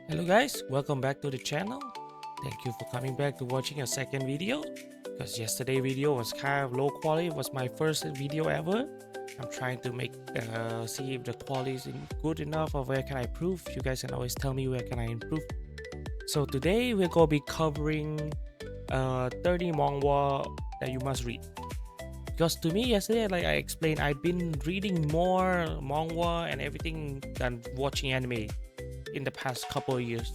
Hello guys, welcome back to the channel. Thank you for coming back to watching a second video. Because yesterday video was kind of low quality, it was my first video ever. I'm trying to see if the quality is good enough or where can I improve. You guys can always tell me where can I improve. So today we're gonna be covering 30 manhwa that you must read. Because to me yesterday, like I explained, I've been reading more manhwa and everything than watching anime in the past couple of years.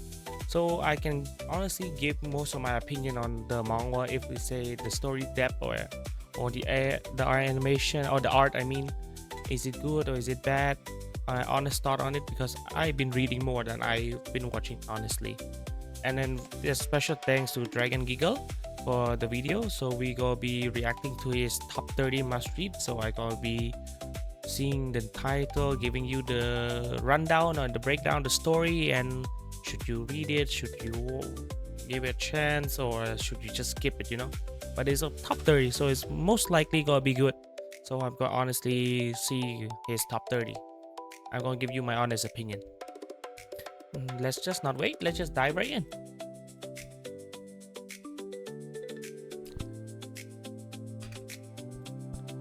So I can honestly give most of my opinion on the manga if we say the story depth or the art animation or the art. I mean, is it good or is it bad? My honest thought on it because I've been reading more than I've been watching honestly. And then there's special thanks to Dragon Giggle for the video. So we gonna be reacting to his top 30 must read. So I gonna be seeing the title, giving you the rundown or the breakdown, the story, and should you read it, should you give it a chance, or should you just skip it, But it's a top 30, so it's most likely gonna be good. So I'm gonna honestly see his top 30. I'm gonna give you my honest opinion. Let's just not wait, let's just dive right in.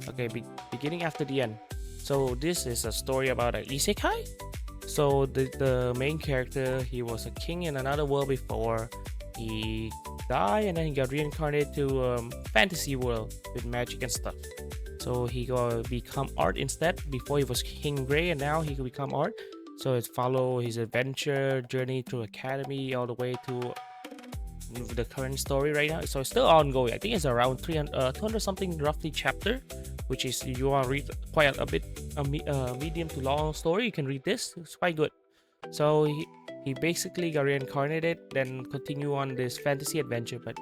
Okay, beginning after the end. So this is a story about an isekai. So the main character, he was a king in another world before. He died and then he got reincarnated to fantasy world with magic and stuff. So he got become art instead. Before he was King Gray and now he could become art. So it follow his adventure journey through academy all the way to the current story right now. So it's still ongoing. I think it's around 200 something roughly chapter, which is you want to read quite a bit medium to long story. You can read this. It's quite good. So he basically got reincarnated, then continue on this fantasy adventure. But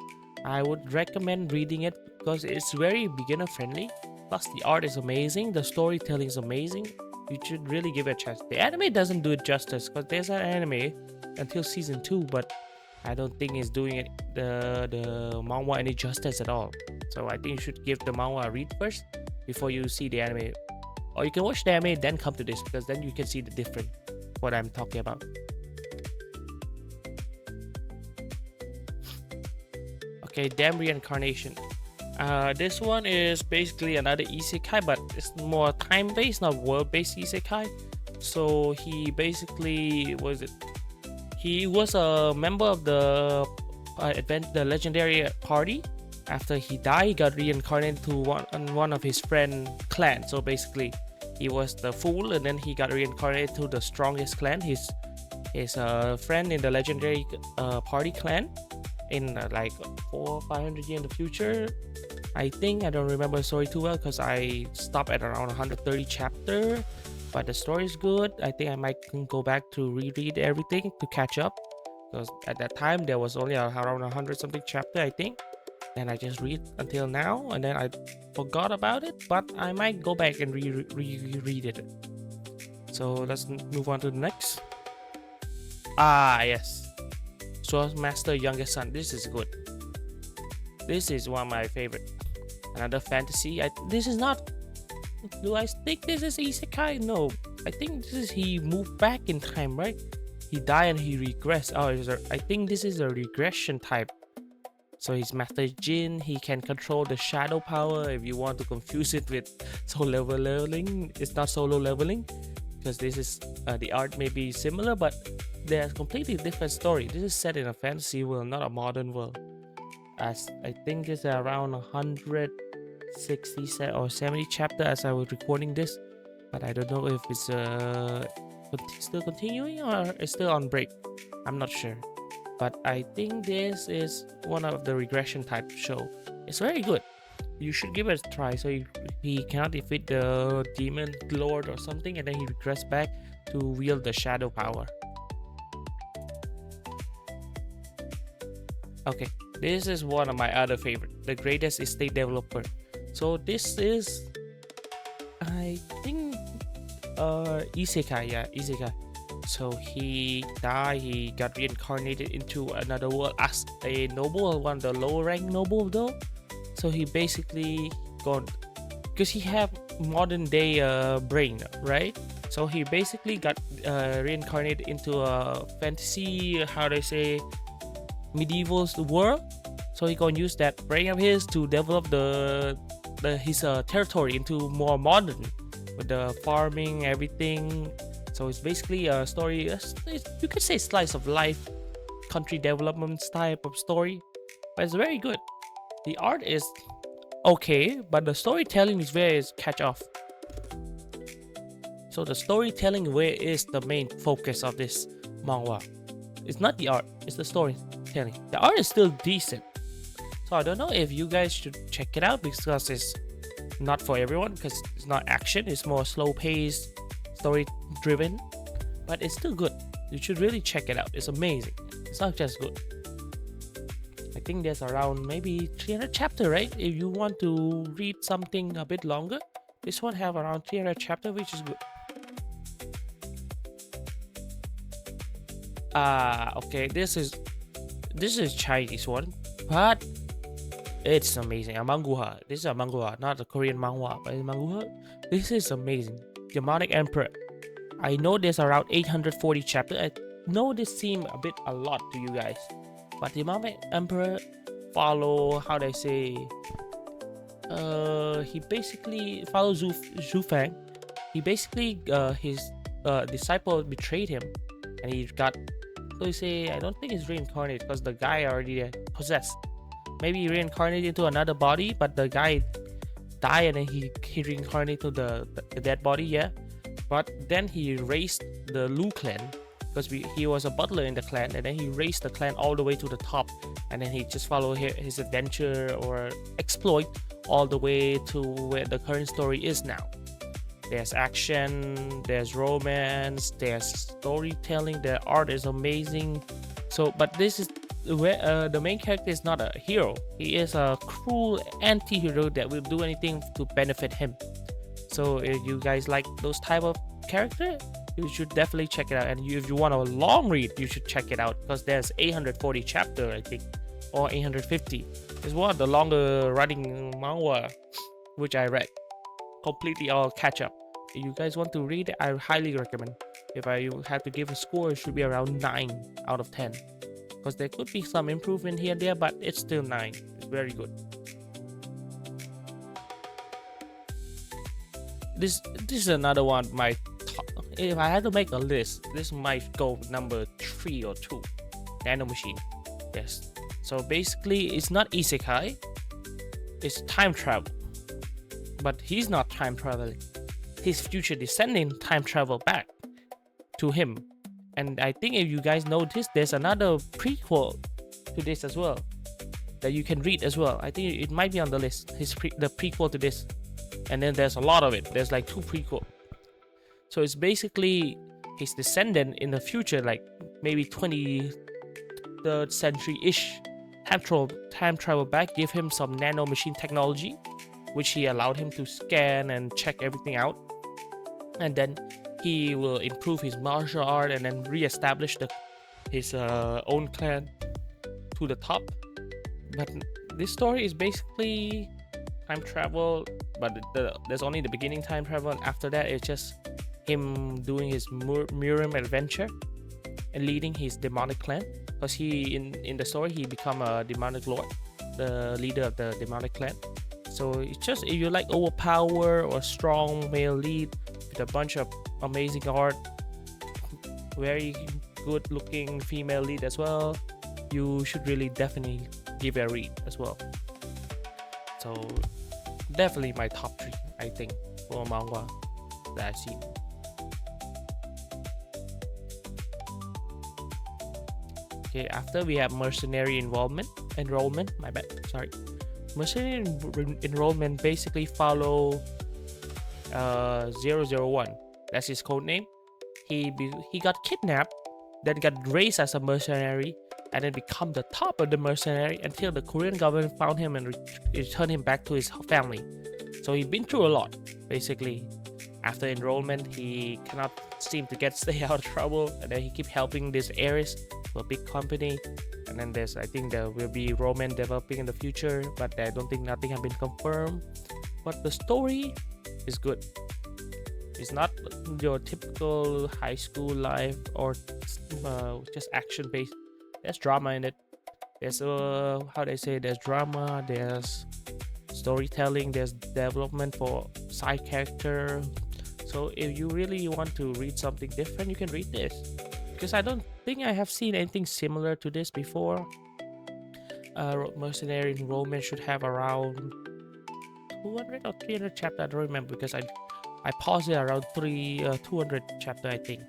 I would recommend reading it because it's very beginner friendly. Plus the art is amazing. The storytelling is amazing. You should really give it a chance. The anime doesn't do it justice because there's an anime until season 2, but I don't think it's doing it the manhwa any justice at all. So I think you should give the manhwa a read first before you see the anime. Or you can watch the anime then come to this because then you can see the difference what I'm talking about. Okay, damn reincarnation. This one is basically another isekai, but it's more time-based, not world-based isekai. So he basically he was a member of the legendary party. After he died, he got reincarnated to one of his friend clan. So basically, he was the fool, and then he got reincarnated to the strongest clan. His friend in the legendary party clan in like 400-500 years in the future. I think I don't remember the story too well because I stopped at around 130 chapter. But the story is good. I think I might go back to reread everything to catch up because at that time there was only around 100 something chapter, I think. And I just read until now and then I forgot about it, but I might go back and reread it. So let's move on to the next. Yes, Sword Master Youngest Son. This is good. This is one of my favorite. Another fantasy. This is not. Do I think this is isekai? No, I think this is he moved back in time, right? He died and he regressed. I think this is a regression type. So he's Master Jin. He can control the shadow power. If you want to confuse it with solo leveling, it's not solo leveling because this is the art may be similar, but they're a completely different story. This is set in a fantasy world, not a modern world. As I think it's around 160 or 70 chapter as I was recording this, but I don't know if it's still continuing or it's still on break. I'm not sure, but I think this is one of the regression type show. It's very good. You should give it a try. So he cannot defeat the demon lord or something, and then he regressed back to wield the shadow power. Okay, this is one of my other favorite, the greatest estate developer. So this is, I think, isekai. Yeah, isekai. So he died. He got reincarnated into another world as a noble, one of the lower rank noble though. So he basically got, because he have modern day brain, right? So he basically got reincarnated into a fantasy, how do I say, medieval world. So he gonna use that brain of his to develop his territory into more modern, with the farming, everything. So it's basically a story. You could say slice of life, country development type of story, but it's very good. The art is okay, but the storytelling is very catch off. So the storytelling way is the main focus of this manhwa. It's not the art, it's the storytelling. The art is still decent. So I don't know if you guys should check it out because it's not for everyone, because it's not action, it's more slow paced, story driven, but it's still good. You should really check it out. It's amazing. It's not just good. I think there's around maybe 300 chapter, right? If you want to read something a bit longer, this one have around 300 chapter, which is good. Okay, this is Chinese one, but it's amazing. A manhwa. This is a manhwa, not a Korean manhwa, but a manhwa. This is amazing. Demonic Emperor. I know there's around 840 chapter. I know this seem a lot to you guys, but the Demonic Emperor follow, how do I say, he basically follows Zhu Fang. He basically his disciple betrayed him, and he got, so you say, I don't think he's reincarnated because the guy already possessed. Maybe he reincarnated into another body, but the guy died and then he reincarnated to the dead body, yeah. But then he raised the Lu clan because he was a butler in the clan, and then he raised the clan all the way to the top, and then he just followed his adventure or exploit all the way to where the current story is now. There's action, there's romance, there's storytelling, the art is amazing. So, but this is where the main character is not a hero. He is a cruel anti-hero that will do anything to benefit him. So if you guys like those type of character, you should definitely check it out. And if you want a long read, you should check it out because there's 840 chapter, I think, or 850. It's one of the longer running manhwa which I read. Completely all catch up. If you guys want to read it, I highly recommend. If I had to give a score, it should be around 9 out of 10. Because there could be some improvement here and there, but it's still 9. It's very good. This is another one. My top. If I had to make a list, this might go number 3 or 2. Nano Machine. Yes. So basically, it's not isekai. It's time travel. But he's not time traveling. His future descendant time travel back to him. And I think if you guys notice, there's another prequel to this as well that you can read as well. I think it might be on the list. The prequel to this, and then there's a lot of it. There's like 2 prequel. So it's basically his descendant in the future, like maybe 23rd century-ish. Time travel back, give him some nano machine technology, which he allowed him to scan and check everything out, and then he will improve his martial art and then re-establish his own clan to the top. But this story is basically time travel, but there's only the beginning time travel, and after that it's just him doing his Murim adventure and leading his demonic clan, because he in the story he become a demonic lord, the leader of the demonic clan. So it's just, if you like overpower or strong male lead with a bunch of amazing art, very good looking female lead as well, you should really definitely give it a read as well. So definitely my top 3, I think, for manhwa that I've seen. Okay, after we have mercenary enrollment, my bad, sorry. Mercenary enrollment basically follow 001. That's his code name. He got kidnapped, then got raised as a mercenary, and then become the top of the mercenary until the Korean government found him and returned him back to his family. So he's been through a lot, basically. After enrollment, he cannot seem to stay out of trouble, and then he keep helping this heiress for a big company. And then I think there will be romance developing in the future, but I don't think nothing has been confirmed. But the story is good. It's not your typical high school life or just action based. There's drama in it. There's how they say, there's drama, there's storytelling, there's development for side character. So if you really want to read something different, you can read this, because I don't think I have seen anything similar to this before. Mercenary Romance should have around 200 or 300 chapter. I don't remember, because I paused it around 200 chapter, I think,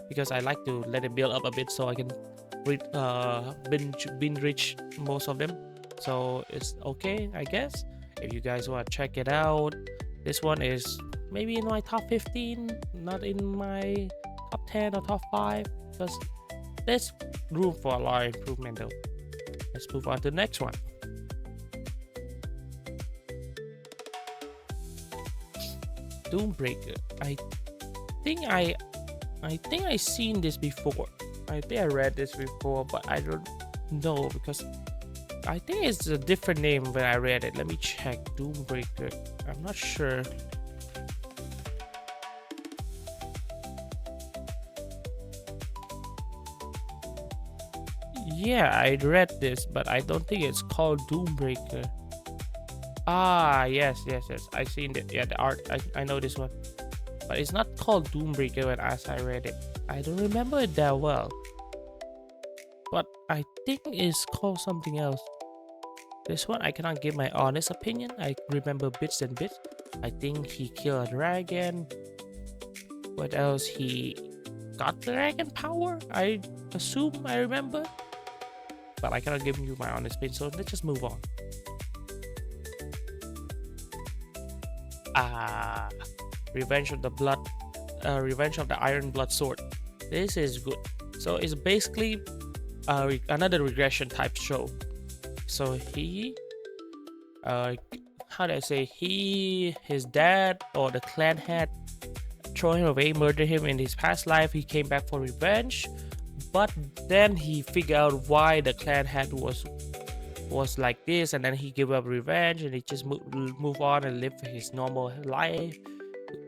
because I like to let it build up a bit so I can read binge reach most of them. So it's okay, I guess. If you guys want to check it out, this one is maybe in my top 15, not in my top 10 or top 5, because there's room for a lot of improvement though. Let's move on to the next one. Doombreaker. I think I seen this before. I think I read this before, but I don't know, because I think it's a different name when I read it. Let me check. Doombreaker. I'm not sure. Yeah, I read this, but I don't think it's called Doombreaker. Ah, yes. I seen it. Yeah, the art. I know this one, but it's not called Doombreaker when as I read it. I don't remember it that well, but I think it's called something else. This one I cannot give my honest opinion. I remember bits and bits. I think he killed a dragon. What else? He got the dragon power, I assume. I remember, but I cannot give you my honest opinion, so let's just move on. Revenge of the Iron Blood Sword. This is good. So it's basically another regression type show. So he how do I say, his dad or the clan had thrown him away, murdered him in his past life. He came back for revenge, but then he figured out why the clan head was like this, and then he gave up revenge and he just move on and live his normal life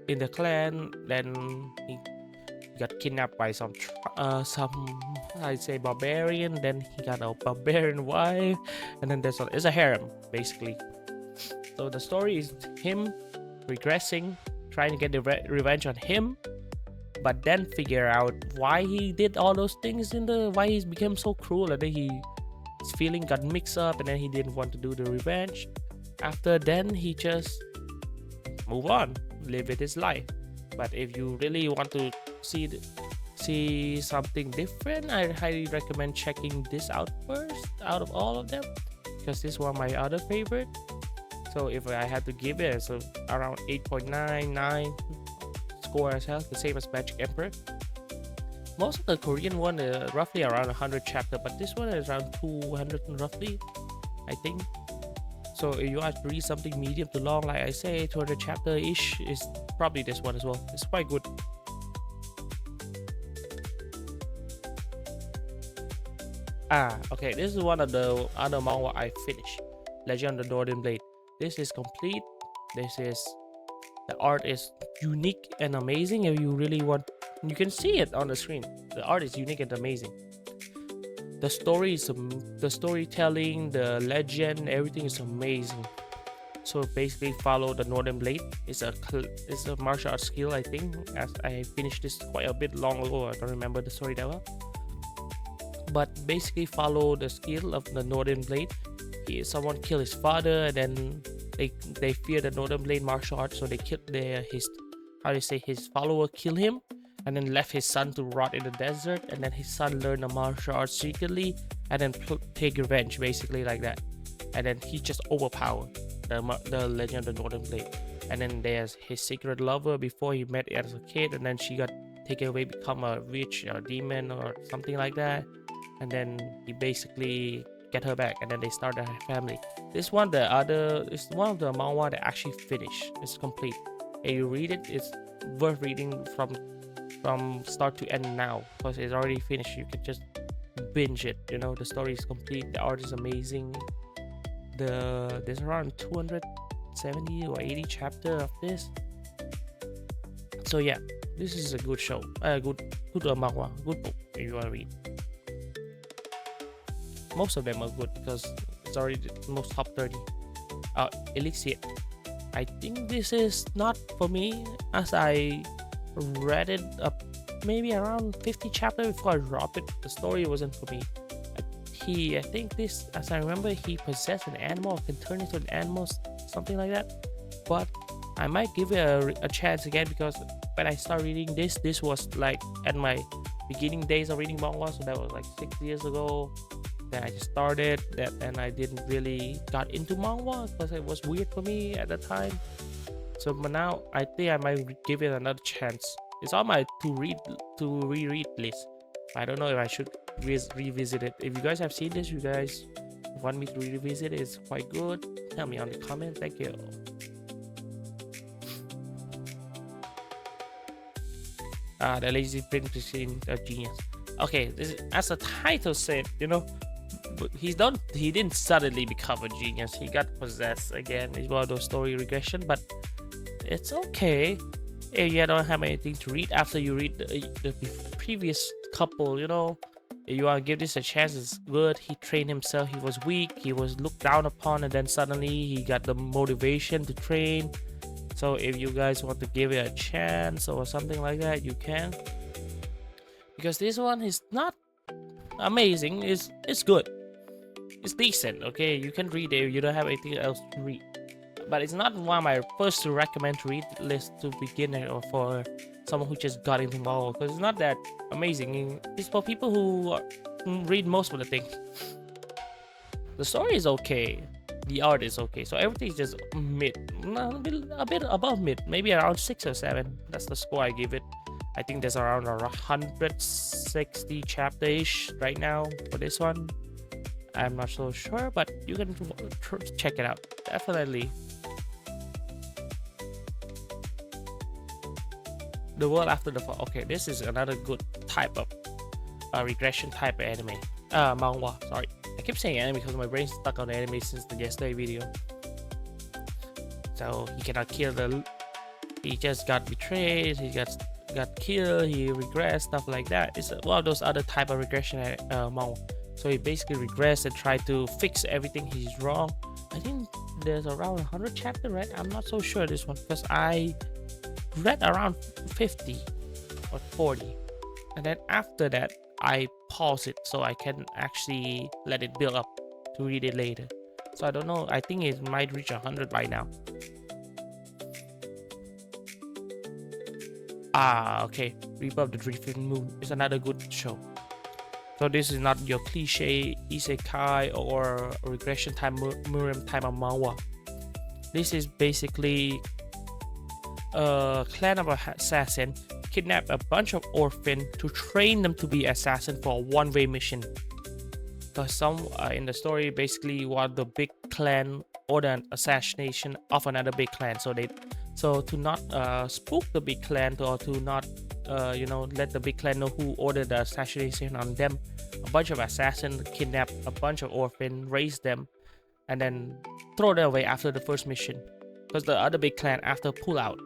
in the clan. Then he got kidnapped by some I'd say barbarian. Then he got a barbarian wife, and then it's a harem basically. So the story is him regressing, trying to get the revenge on him, but then figure out why he did all those things why he became so cruel, and then his feeling got mixed up, and then he didn't want to do the revenge. After then, he just move on, live with his life. But if you really want to see something different, I highly recommend checking this out first out of all of them, because this one my other favorite. So if I had to give it, so around 8.99 score as hell, the same as Magic Emperor. Most of the Korean one is roughly around 100 chapter, but this one is around 200 roughly, I think. So if you want to read something medium to long, like I say, 200 chapter ish, is probably this one as well. It's quite good. Okay, this is one of the other manhwa I finished. Legend of the Northern Blade. This is complete. The art is unique and amazing. If you really want, you can see it on the screen. The art is unique and amazing. The story is the storytelling, the legend, everything is amazing. So basically, follow the Northern Blade. It's a martial arts skill, I think. As I finished this quite a bit long ago, I don't remember the story that well. But basically, follow the skill of the Northern Blade. Someone killed his father, and then they fear the Northern Blade martial arts, so they killed his follower killed him, and then left his son to rot in the desert. And then his son learned the martial arts secretly, and then take revenge, basically like that. And then he just overpowered the Legend of the Northern Blade. And then there's his secret lover before he met as a kid, and then she got taken away, become a witch or a demon or something like that. And then he basically get her back, and then they start a family. This one, is one of the manhwa that actually finished. It's complete. If you read it, it's worth reading from start to end now, because it's already finished. You can just binge it. You know, the story is complete. The art is amazing. There's around 270 or 80 chapter of this. So yeah, this is a good show, good manhwa, good book if you want to read. Most of them are good because it's already the most top 30. Elixir. I think this is not for me, as I read it up maybe around 50 chapters before I dropped it. The story wasn't for me. I think this, as I remember, he possessed an animal, can turn into an animal, something like that. But I might give it a chance again, because when I started reading this was like at my beginning days of reading manga, so that was like 6 years ago. Then I just started that, and I didn't really got into manga because it was weird for me at the time. So but now I think I might give it another chance. It's on my to reread list. I don't know if I should revisit it. If you guys have seen this, you guys want me to revisit it, it's quite good. Tell me on the comment. Thank you. The lazy print machine, a genius. Okay, this is, as the title said, you know, he didn't suddenly become a genius. He got possessed again. It's one of those story regression, but it's okay if you don't have anything to read after you read the previous couple. You know, if you want to give this a chance, it's good. He trained himself. He was weak, he was looked down upon, and then suddenly he got the motivation to train. So if you guys want to give it a chance or something like that, you can, because this one is not amazing. It's good, it's decent. Okay, you can read it if you don't have anything else to read, but it's not one of my first to recommend to read list to beginner or for someone who just got into manga, because it's not that amazing. It's for people who read most of the things. The story is okay, the art is okay, so everything is just mid, a bit above mid, maybe around 6 or 7. That's the score I give it. I think there's around 160 chapter-ish right now for this one. I'm not so sure, but you can check it out, definitely. The World After the Fall. Okay, this is another good type of regression type of anime. Manhwa, sorry. I keep saying anime because my brain's stuck on anime since the yesterday video. So he cannot kill he just got betrayed, he got killed, he regressed, stuff like that. It's one of those other type of regression manga. So he basically regressed and tried to fix everything he's wrong. I think there's around 100 chapters, right? I'm not so sure this one, because I read around 50 or 40, and then after that I pause it so I can actually let it build up to read it later. So I don't know, I think it might reach 100 by now. Okay, Reaper of the Drifting Moon is another good show. So this is not your cliche isekai or regression type Muriam type of manhwa. This is basically a clan of assassins kidnap a bunch of orphans to train them to be assassins for a one-way mission. Because some in the story, basically one of the big clan ordered an assassination of another big clan. So to not spook the big clan, or to not let the big clan know who ordered the assassination on them, a bunch of assassins kidnap a bunch of orphans, raise them, and then throw them away after the first mission. Because the other big clan after pull out,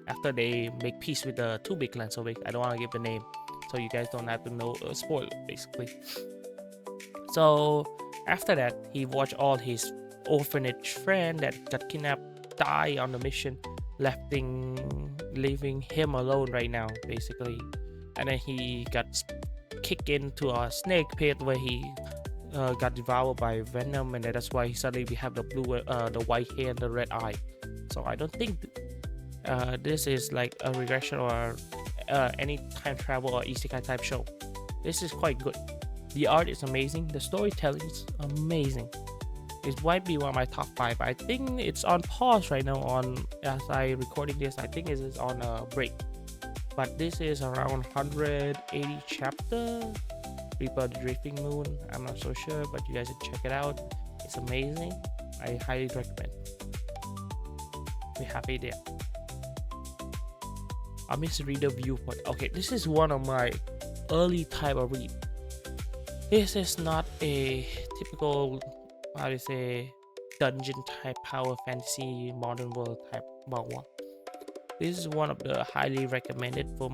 after they make peace with the two big clans. So I don't want to give the name, so you guys don't have to know, spoil basically. So after that, he watched all his orphanage friend that got kidnapped die on the mission, leaving him alone right now basically. And then he got kicked into a snake pit where he got devoured by venom, and that's why suddenly we have the white hair and the red eye. So I don't think this is like a regression or any time travel or isekai type show. This is quite good. The art is amazing, the storytelling is amazing. It might be one of my top 5. I think it's on pause right now as I recording this. I think it is on a break, but this is around 180 chapter. Reaper of the Drifting Moon, I'm not so sure, but you guys should check it out. It's amazing. I highly recommend. Be happy there. A misreader viewpoint. Okay, this is one of my early type of read. This is not a typical, how to say, dungeon type power fantasy modern world type manhwa. This is one of the highly recommended for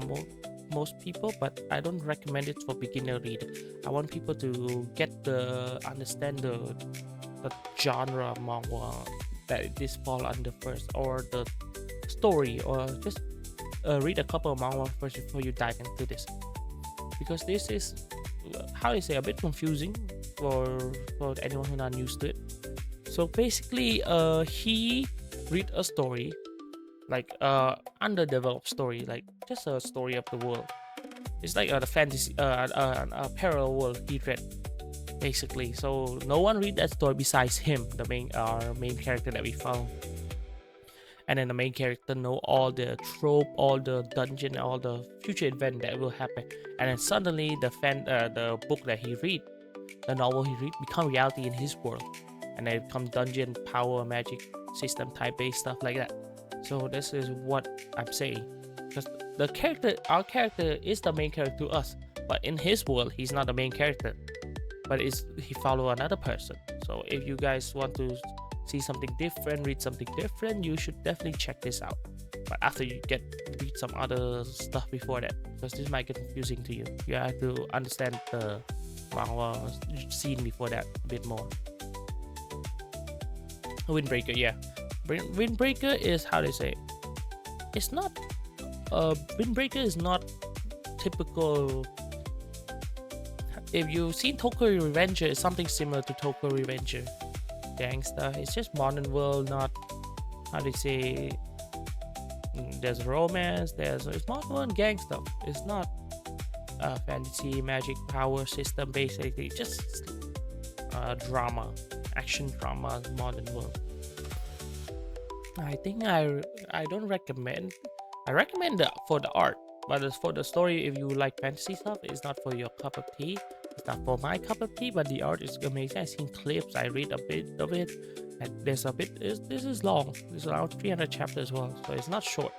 most people, but I don't recommend it for beginner reader. I want people to understand the genre of manhwa that this fall under first, or the story, or just read a couple of manhwa first before you dive into this, because this is, how do you say, a bit confusing for anyone who's not used to it. So basically, he read a story, like underdeveloped story, like just a story of the world. It's like the fantasy, a parallel world he read, basically. So no one read that story besides him, the main character that we found. And then the main character know all the trope, all the dungeon, all the future event that will happen. And then suddenly the book that he read, the novel he read, become reality in his world, and they become dungeon, power, magic system type based stuff like that. So this is what I'm saying, because our character is the main character to us, but in his world he's not the main character, but he follow another person. So if you guys want to see something different, read something different, you should definitely check this out. But after you read some other stuff before that, because this might get confusing to you. You have to understand the manhwa scene before that a bit more. Windbreaker, yeah. Windbreaker is, how they say, it's not Windbreaker is not typical. If you've seen Tokyo Revenger, it's something similar to Tokyo Revenger. Gangsta, it's just modern world, not, how they say, there's romance, it's modern gangsta. It's not fantasy, magic, power system, basically just drama, action drama, modern world. I think I don't recommend. I recommend for the art, but as for the story, if you like fantasy stuff, it's not for your cup of tea. It's not for my cup of tea, but the art is amazing. I've seen clips, I read a bit of it, and this is long. It's around 300 chapters as well, so it's not short.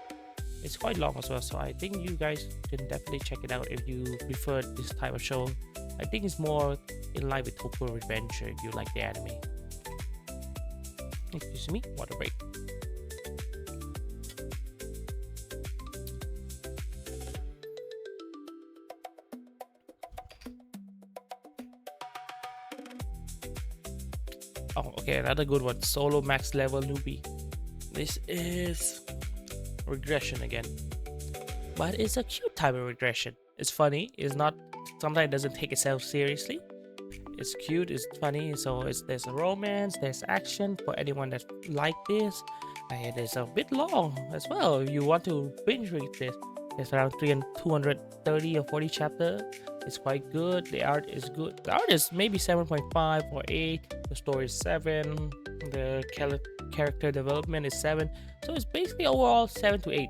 It's quite long as well, so I think you guys can definitely check it out if you prefer this type of show. I think it's more in line with Tokyo Adventure if you like the anime. Excuse me, water break. Oh, okay, another good one. Solo max level newbie. This is regression again, but it's a cute type of regression. It's funny. It's not. Sometimes it doesn't take itself seriously. It's cute. It's funny. So there's a romance. There's action for anyone that like this. And it's a bit long as well. If you want to binge read this, it's around 230 or 40 chapter. It's quite good. The art is good. The art is maybe 7.5 or 8. The story is 7. The character development is 7. So it's basically overall 7 to 8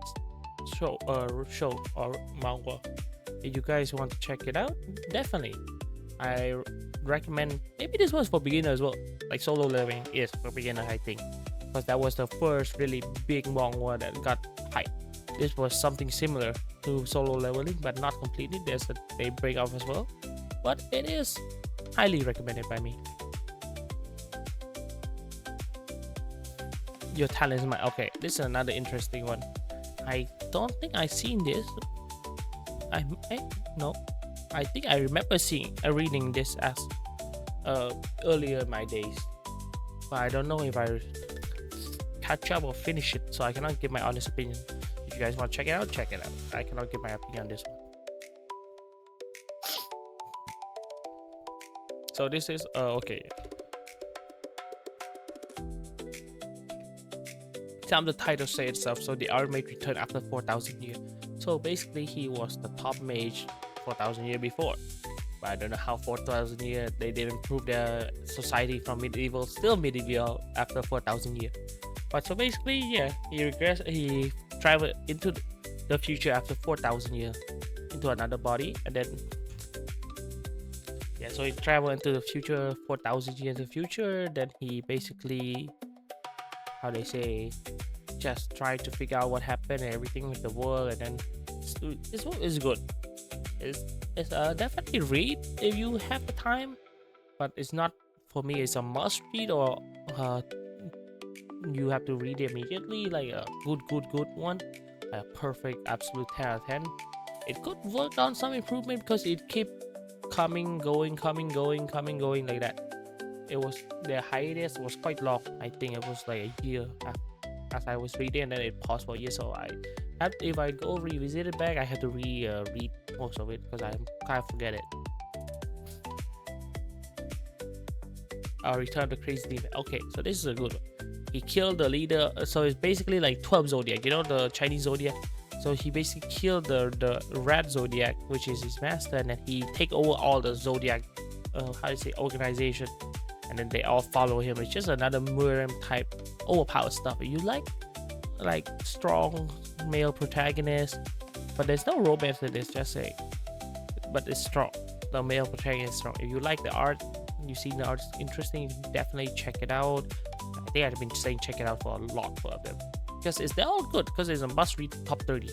show or manhwa. If you guys want to check it out, definitely I recommend. Maybe this one's for beginner as well. Like Solo Leveling is for beginner, I think, because that was the first really big manhwa that got hype. This was something similar to Solo Leveling, but not completely. They break off as well, but it is highly recommended by me. Your talent is my. Okay, this is another interesting one. I don't think I've seen this. No, I think I remember reading this as earlier in my days, but I don't know if I catch up or finish it, so I cannot give my honest opinion. If you guys want to check it out, check it out. I cannot give my opinion on this one. So this is okay. Some of the titles say itself. So the ultimate return after 4,000 years. So basically, he was the top mage 4,000 years before. But I don't know how 4,000 years they didn't improve their society from medieval, still medieval after 4,000 years. But so basically, yeah, he traveled into the future after 4,000 years into another body, and then yeah, so he traveled into the future 4,000 years in the future. Then he basically, how they say, just tried to figure out what happened and everything with the world, and then this one is good. It's definitely read if you have the time, but it's not for me. It's a must read, or you have to read it immediately, like a good one. a perfect absolute 10 out of 10. It could work on some improvement because it keep coming, going, coming, going, coming, going like that. It was, the hiatus was quite long. I think it was like a year as I was reading, and then it paused for a year. So I had, if I go revisit it back, I had to read most of it because I kind of forget it. I'll return the crazy demon. Okay, so this is a good one. He killed the leader. So it's basically like 12 zodiac, you know, the Chinese zodiac. So he basically killed the red zodiac, which is his master, and then he take over all the zodiac how do you say, organization, and then they all follow him. It's just another Miriam type overpowered stuff. If you like strong male protagonist, but there's no romance in this, just say, but it's strong. The male protagonist is strong. If you like the art, you see the art's interesting, definitely check it out. I think I've been saying check it out for a lot of them because they're all good, because it's a must read top 30.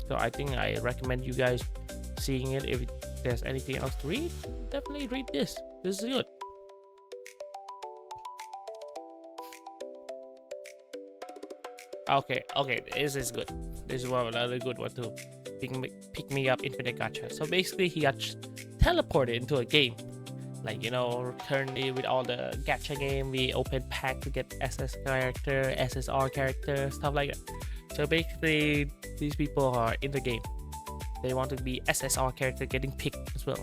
So I think I recommend you guys seeing it. If there's anything else to read, definitely read this. This is good. Okay, this is good. This is one another good one too. Pick me up infinite gacha. So basically he got teleported into a game. Like, you know, currently with all the gacha game, we open pack to get SS character, SSR character, stuff like that. So basically, these people are in the game. They want to be SSR character getting picked as well.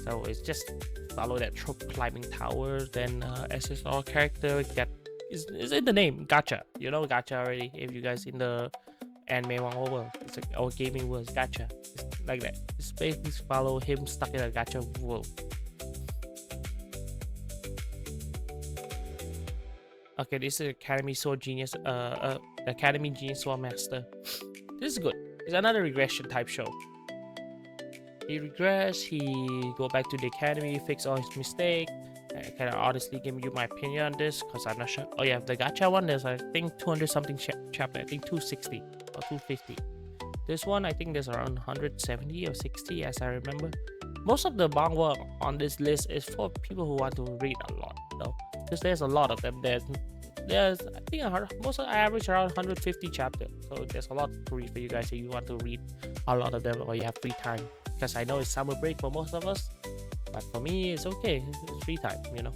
So it's just follow that trope, climbing towers, then SSR character is in the name, gacha. You know gacha already. If you guys in the anime Manhwa world, it's like our gaming world, gacha. It's like that. It's basically follow him stuck in a gacha world. Okay, this is Academy Sword Genius, Academy Genius Sword Master. This is good. It's another regression type show. He regress, he go back to the academy, fix all his mistake. I can honestly give you my opinion on this because I'm not sure. Oh yeah, the gacha one, there's I think 200 something chapter. I think 260 or 250. This one, I think there's around 170 or 60 as I remember. Most of the manhwa on this list is for people who want to read a lot, though, because there's a lot of them. There's I think most of the average around 150 chapters, so there's a lot to read for you guys if you want to read a lot of them or you have free time. Because I know it's summer break for most of us, but for me it's okay. It's free time, you know.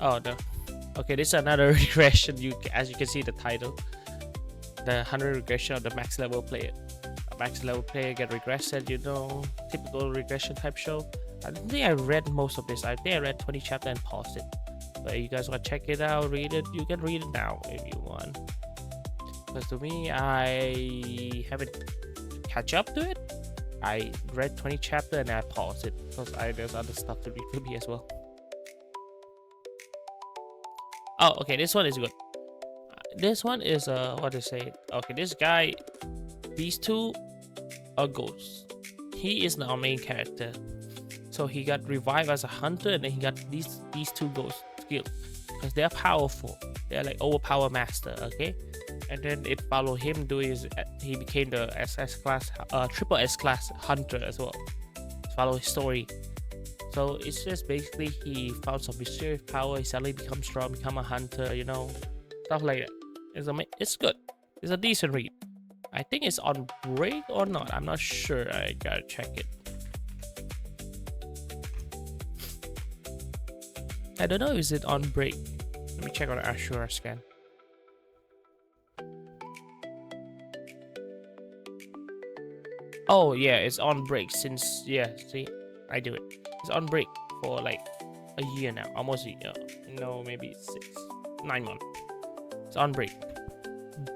Oh no. Okay, this is another regression. As you can see the title, the 100 regression of the max level player. A max level player get regressed, you know, typical regression type show. I think I read most of this. I think I read 20 chapters and paused it. But if you guys want to check it out, read it, you can read it now if you want. Because to me, I haven't catch up to it. I read 20 chapters and I paused it because there's other stuff to read for me as well. Oh, okay, this one is good. This one is what to say? Okay, this guy, these two are ghosts. He is our main character. So he got revived as a hunter, and then he got these two ghost skills because they're powerful. They're like overpower master, okay? And then it followed him doing his, he became the SS class, triple S class hunter as well. Follow his story. So it's just basically he found some mysterious power. He suddenly becomes strong, become a hunter, you know, stuff like that. It's good. It's a decent read. I think it's on break or not. I'm not sure. I gotta check it. I don't know, is it on break? Let me check on Ashura scan. Oh yeah, it's on break since, yeah, see, I do it. It's on break for like a year now, almost a year. No, maybe 9 months. It's on break.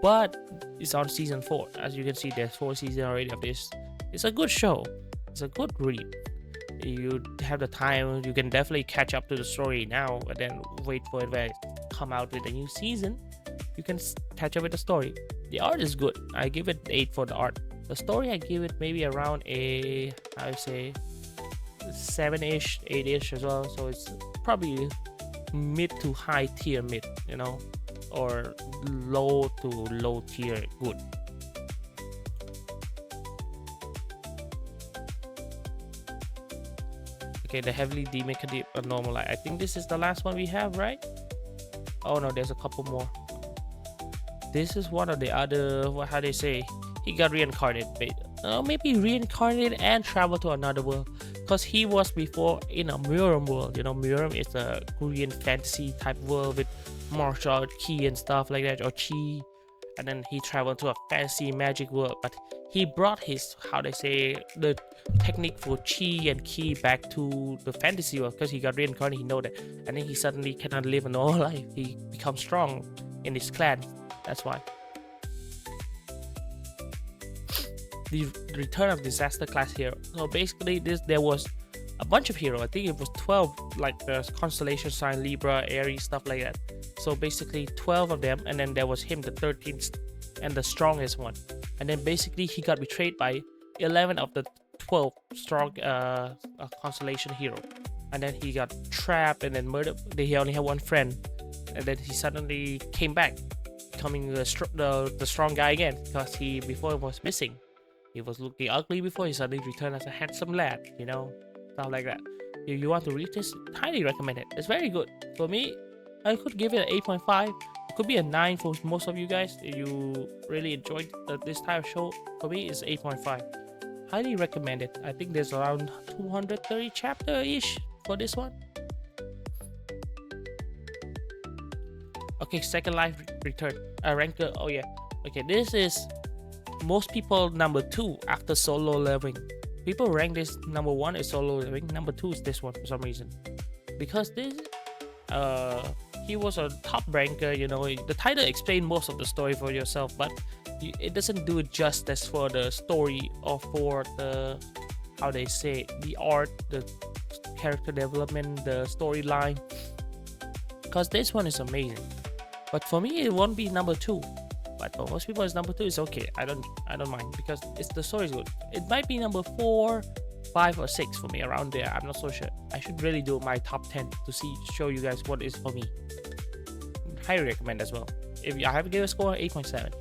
But it's on season 4. As you can see, there's 4 seasons already of this. It's a good show. It's a good read. You have the time, you can definitely catch up to the story now and then wait for it to come out with a new season. You can catch up with the story. The art is good. I give it 8 for the art. The story, I give it maybe around a, I would say 7-ish, 8-ish as well. So it's probably mid to high tier mid, you know, or low to low tier good. Okay, the heavily demon normal light. I think this is the last one we have, right? Oh no, there's a couple more. This is one of the other, what, how they say, he got reincarnated. Maybe reincarnated and traveled to another world, because he was before in a Muram world. You know, Muram is a Korean fantasy type world with martial art, ki and stuff like that, or chi. And then he traveled to a fantasy magic world, but he brought his, how they say, the technique for chi and ki back to the fantasy world, because he got reincarnated. He know that, and then he suddenly cannot live a normal life. He becomes strong in his clan. That's why. The return of disaster class hero. So basically, there was a bunch of heroes. I think it was 12, like the constellation sign, Libra, Aries, stuff like that. So basically 12 of them, and then there was him, the 13th and the strongest one. And then basically he got betrayed by 11 of the 12 strong constellation hero. And then he got trapped and then murdered. He only had one friend, and then he suddenly came back, becoming the strong guy again, because he before was missing. He was looking ugly before. He suddenly returned as a handsome lad, you know, stuff like that. If you want to read this, highly recommend it. It's very good. For me, I could give it an 8.5. It could be a 9 for most of you guys if you really enjoyed this type of show. For me, it's 8.5. Highly recommend it. I think there's around 230 chapter-ish for this one. Okay, Second Life Return. Ranker. Oh yeah. Okay, this is most people number 2 after solo leveling. People rank this number 1 is solo leveling. Number 2 is this one for some reason. Because this he was a top ranker, you know. The title explains most of the story for yourself, but it doesn't do justice for the story or for the, how they say, the art, the character development, the storyline. Because this one is amazing. But for me, it won't be number 2. But for most people, it's number 2. It's okay. I don't mind, because the story is good. It might be number 4, 5, or 6 for me, around there. I'm not so sure. I should really do my top 10 to show you guys what is for me. Highly recommend as well. If I have to give a score, 8.7.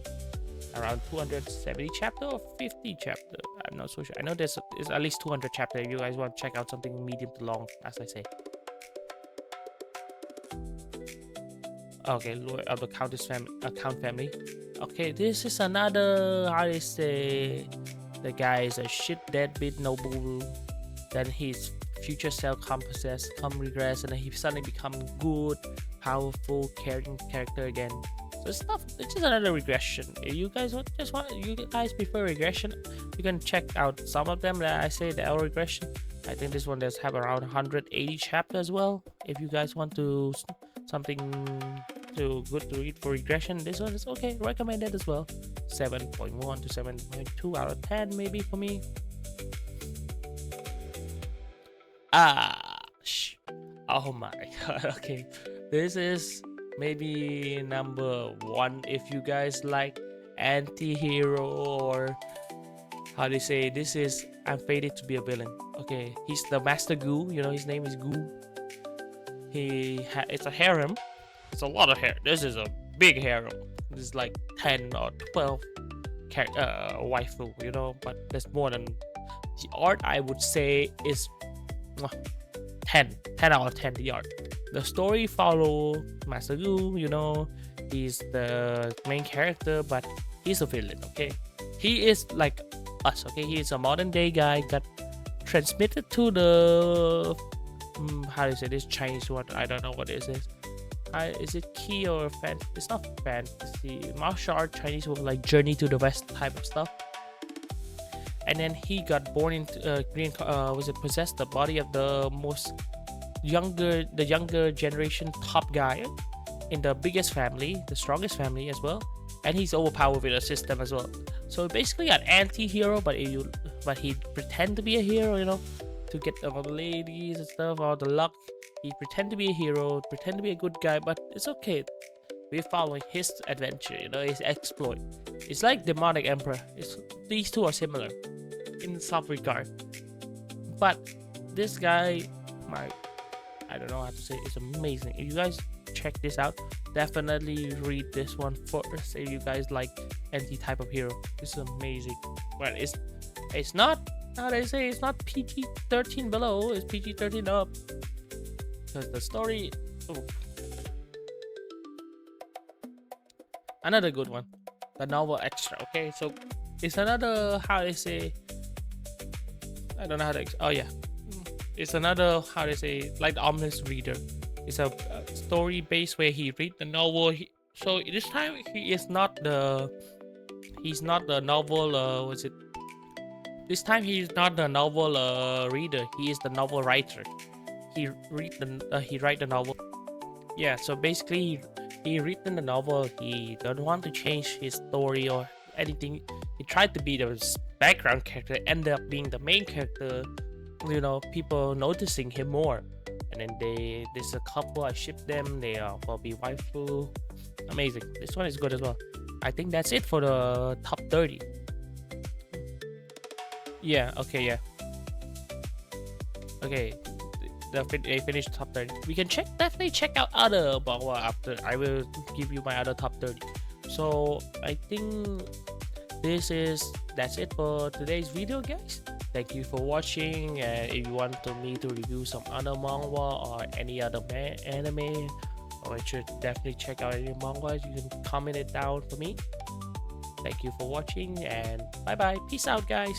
Around 270 chapter or 50 chapter. I'm not so sure. I know there's at least 200 chapter if you guys want to check out something medium to long, as I say. Okay, Lord of the Count family. Okay, this is another, how they say, the guy is a shit deadbeat noble. Then his future self possessed, regress, and then he suddenly become good, powerful, caring character again. So it's just another regression. If you guys you guys prefer regression, you can check out some of them that I say the L regression. I think this one does have around 180 chapters as well. If you guys want to something good to read for regression, this one is okay, recommended as well. 7.1 to 7.2 out of 10 maybe for me. Oh my god. Okay, this is maybe number 1 if you guys like anti-hero, or how they say, this is I'm fated to be a villain. Okay, he's the Master Goo, you know, his name is Goo. It's a harem. It's a lot of hair. This is a big harem. This is like 10 or 12 waifu, you know, but there's more than the art. I would say is 10 out of 10. The art, the story follow Master Goo, you know, he's the main character, but he's a villain. Okay, he is like us. Okay, he is a modern day guy, got transmitted to the how do you say this Chinese one? I don't know what is this. Is it key or fan? It's not fantasy. Martial art Chinese with like Journey to the West type of stuff. And then he got born into possessed the body of the younger generation top guy in the biggest family, the strongest family as well. And he's overpowered with a system as well. So basically an anti-hero, but he pretend to be a hero, you know, to get all the ladies and stuff, all the luck. He pretend to be a hero, pretend to be a good guy, but it's okay. We're following his adventure, you know, his exploit. It's like Demonic Emperor. These two are similar in some regard. But this guy, I don't know how to say, it's amazing. If you guys check this out, definitely read this one first. If you guys like any type of hero, this is amazing. But it's not, how do I say, it's not PG-13 below, it's PG-13 up. Because the story, another good one, the novel extra. Okay, so it's another, how they say, I don't know how to oh yeah, it's another, how they say, like the ominous reader. It's a story based where he read the novel. So this time he is not the, he's not the novel, was it, this time he's not the novel reader, he is the novel writer. He write the novel. Yeah, so basically he written the novel. He don't want to change his story or anything. He tried to be the background character, ended up being the main character. You know, people noticing him more. And then there's a couple, I ship them. They are will be waifu. Amazing. This one is good as well. I think that's it for the top 30. Yeah. Okay. Yeah. Okay. They finished top 30. We can definitely check out other manhwa after. I will give you my other top 30. So I think that's it for today's video, guys. Thank you for watching, and if you want me to review some other manhwa or any other anime, or you should definitely check out any manhwa, you can comment it down for me. Thank you for watching, and bye bye. Peace out, guys.